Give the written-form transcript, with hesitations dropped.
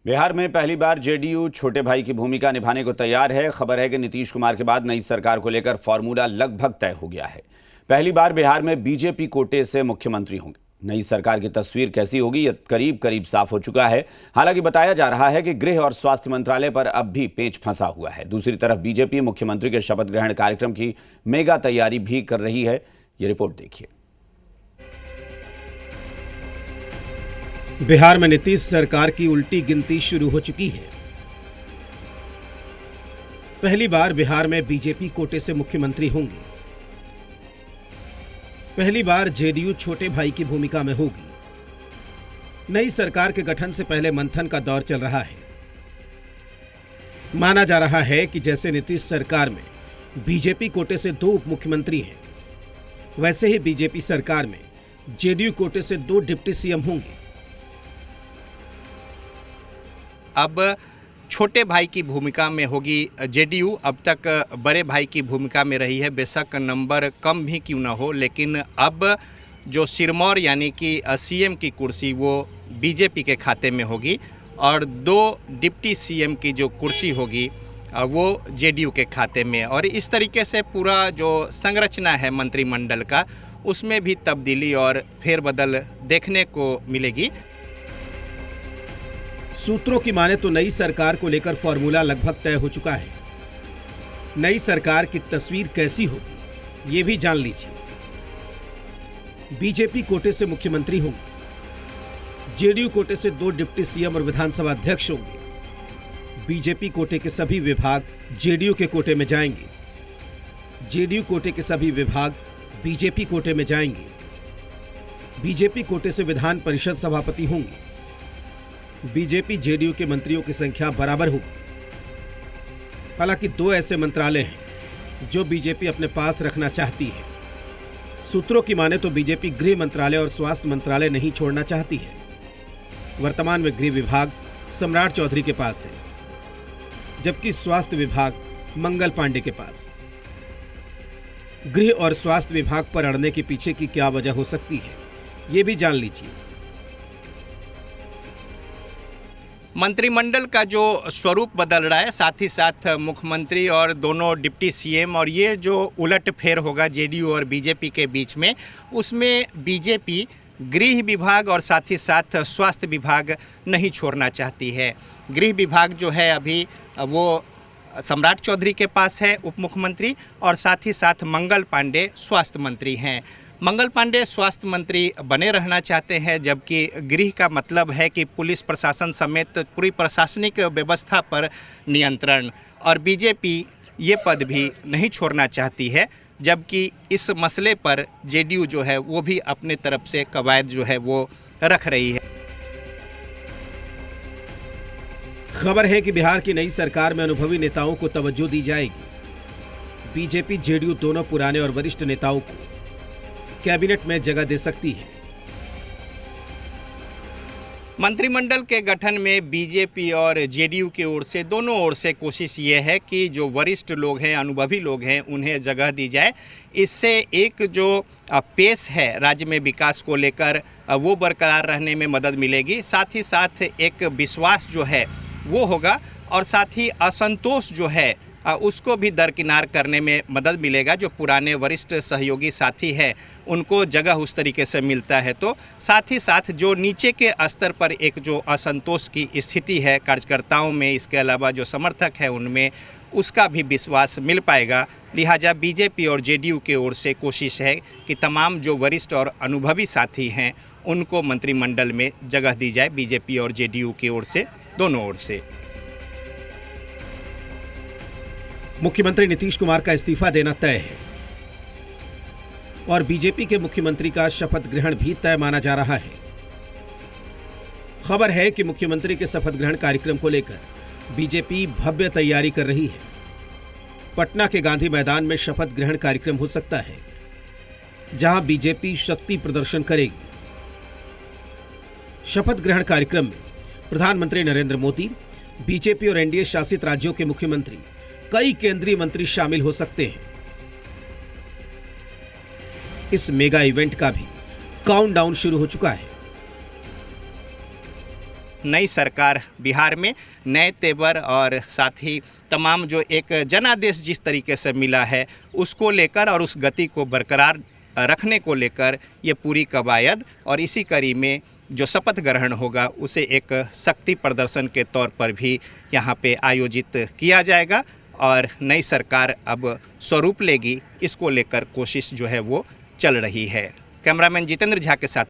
बिहार में पहली बार जेडीयू छोटे भाई की भूमिका निभाने को तैयार है। खबर है कि नीतीश कुमार के बाद नई सरकार को लेकर फॉर्मूला लगभग तय हो गया है। पहली बार बिहार में बीजेपी कोटे से मुख्यमंत्री होंगे। नई सरकार की तस्वीर कैसी होगी यह करीब करीब साफ हो चुका है। हालांकि बताया जा रहा है कि गृह और स्वास्थ्य मंत्रालय पर अब भी पेंच फंसा हुआ है। दूसरी तरफ बीजेपी मुख्यमंत्री के शपथ ग्रहण कार्यक्रम की मेगा तैयारी भी कर रही है। ये रिपोर्ट देखिए। बिहार में नीतीश सरकार की उल्टी गिनती शुरू हो चुकी है। पहली बार बिहार में बीजेपी कोटे से मुख्यमंत्री होंगे। पहली बार जेडीयू छोटे भाई की भूमिका में होगी। नई सरकार के गठन से पहले मंथन का दौर चल रहा है। माना जा रहा है कि जैसे नीतीश सरकार में बीजेपी कोटे से 2 उप मुख्यमंत्री हैं, वैसे ही बीजेपी सरकार में जेडीयू कोटे से 2 डिप्टी सीएम होंगे। अब छोटे भाई की भूमिका में होगी जेडीयू। अब तक बड़े भाई की भूमिका में रही है। बेशक नंबर कम भी क्यों ना हो, लेकिन अब जो सिरमौर यानी कि सीएम की कुर्सी वो बीजेपी के खाते में होगी और 2 डिप्टी सीएम की जो कुर्सी होगी वो जेडीयू के खाते में। और इस तरीके से पूरा जो संरचना है मंत्रिमंडल का, उसमें भी तब्दीली और फेरबदल देखने को मिलेगी। सूत्रों की माने तो नई सरकार को लेकर फॉर्मूला लगभग तय हो चुका है। नई सरकार की तस्वीर कैसी होगी ये भी जान लीजिए। बीजेपी कोटे से मुख्यमंत्री होंगे। जेडीयू कोटे से 2 डिप्टी सीएम और विधानसभा अध्यक्ष होंगे। बीजेपी कोटे के सभी विभाग जेडीयू के कोटे में जाएंगे। जेडीयू कोटे के सभी विभाग बीजेपी कोटे में जाएंगे। बीजेपी कोटे से विधान परिषद सभापति होंगे। बीजेपी जेडीयू के मंत्रियों की संख्या बराबर होगी। हालांकि 2 ऐसे मंत्रालय हैं जो बीजेपी अपने पास रखना चाहती है। सूत्रों की माने तो बीजेपी गृह मंत्रालय और स्वास्थ्य मंत्रालय नहीं छोड़ना चाहती है। वर्तमान में गृह विभाग सम्राट चौधरी के पास है, जबकि स्वास्थ्य विभाग मंगल पांडे के पास। गृह और स्वास्थ्य विभाग पर अड़ने के पीछे की क्या वजह हो सकती है ये भी जान लीजिए। मंत्रिमंडल का जो स्वरूप बदल रहा है, साथ ही साथ मुख्यमंत्री और दोनों डिप्टी सीएम, और ये जो उलटफेर होगा जेडीयू और बीजेपी के बीच में, उसमें बीजेपी गृह विभाग और साथ ही साथ स्वास्थ्य विभाग नहीं छोड़ना चाहती है। गृह विभाग जो है अभी वो सम्राट चौधरी के पास है, उप मुख्यमंत्री, और साथ ही साथ मंगल पांडे स्वास्थ्य मंत्री हैं। मंगल पांडे स्वास्थ्य मंत्री बने रहना चाहते हैं, जबकि गृह का मतलब है कि पुलिस प्रशासन समेत पूरी प्रशासनिक व्यवस्था पर नियंत्रण, और बीजेपी ये पद भी नहीं छोड़ना चाहती है। जबकि इस मसले पर जेडीयू जो है वो भी अपने तरफ से कवायद जो है वो रख रही है। खबर है कि बिहार की नई सरकार में अनुभवी नेताओं को तवज्जो दी जाएगी। बीजेपी जेडीयू दोनों पुराने और वरिष्ठ नेताओं को कैबिनेट में जगह दे सकती है। मंत्रिमंडल के गठन में बीजेपी और जेडीयू की ओर से, दोनों ओर से कोशिश ये है कि जो वरिष्ठ लोग हैं, अनुभवी लोग हैं, उन्हें जगह दी जाए। इससे एक जो पेस है राज्य में विकास को लेकर वो बरकरार रहने में मदद मिलेगी। साथ ही साथ एक विश्वास जो है वो होगा, और साथ ही असंतोष जो है उसको भी दरकिनार करने में मदद मिलेगा। जो पुराने वरिष्ठ सहयोगी साथी हैं उनको जगह उस तरीके से मिलता है, तो साथ ही साथ जो नीचे के स्तर पर एक जो असंतोष की स्थिति है कार्यकर्ताओं में, इसके अलावा जो समर्थक है उनमें, उसका भी विश्वास मिल पाएगा। लिहाजा बीजेपी और जेडीयू की ओर से कोशिश है कि तमाम जो वरिष्ठ और अनुभवी साथी हैं उनको मंत्रिमंडल में जगह दी जाए, बीजेपी और जेडीयू की ओर से, दोनों ओर से। मुख्यमंत्री नीतीश कुमार का इस्तीफा देना तय है और बीजेपी के मुख्यमंत्री का शपथ ग्रहण भी तय माना जा रहा है। खबर है कि मुख्यमंत्री के शपथ ग्रहण कार्यक्रम को लेकर बीजेपी भव्य तैयारी कर रही है। पटना के गांधी मैदान में शपथ ग्रहण कार्यक्रम हो सकता है, जहां बीजेपी शक्ति प्रदर्शन करेगी। शपथ ग्रहण कार्यक्रम में प्रधानमंत्री नरेंद्र मोदी, बीजेपी और एनडीए शासित राज्यों के मुख्यमंत्री, कई केंद्रीय मंत्री शामिल हो सकते हैं। इस मेगा इवेंट का भी काउंटडाउन शुरू हो चुका है। नई सरकार बिहार में नए तेवर और साथ ही तमाम जो एक जनादेश जिस तरीके से मिला है उसको लेकर और उस गति को बरकरार रखने को लेकर ये पूरी कवायद और इसी कड़ी में जो शपथ ग्रहण होगा उसे एक शक्ति प्रदर्शन के तौर पर भी यहाँ पे आयोजित किया जाएगा और नई सरकार अब स्वरूप लेगी, इसको लेकर कोशिश जो है वो चल रही है। कैमरामैन जितेंद्र झा के साथ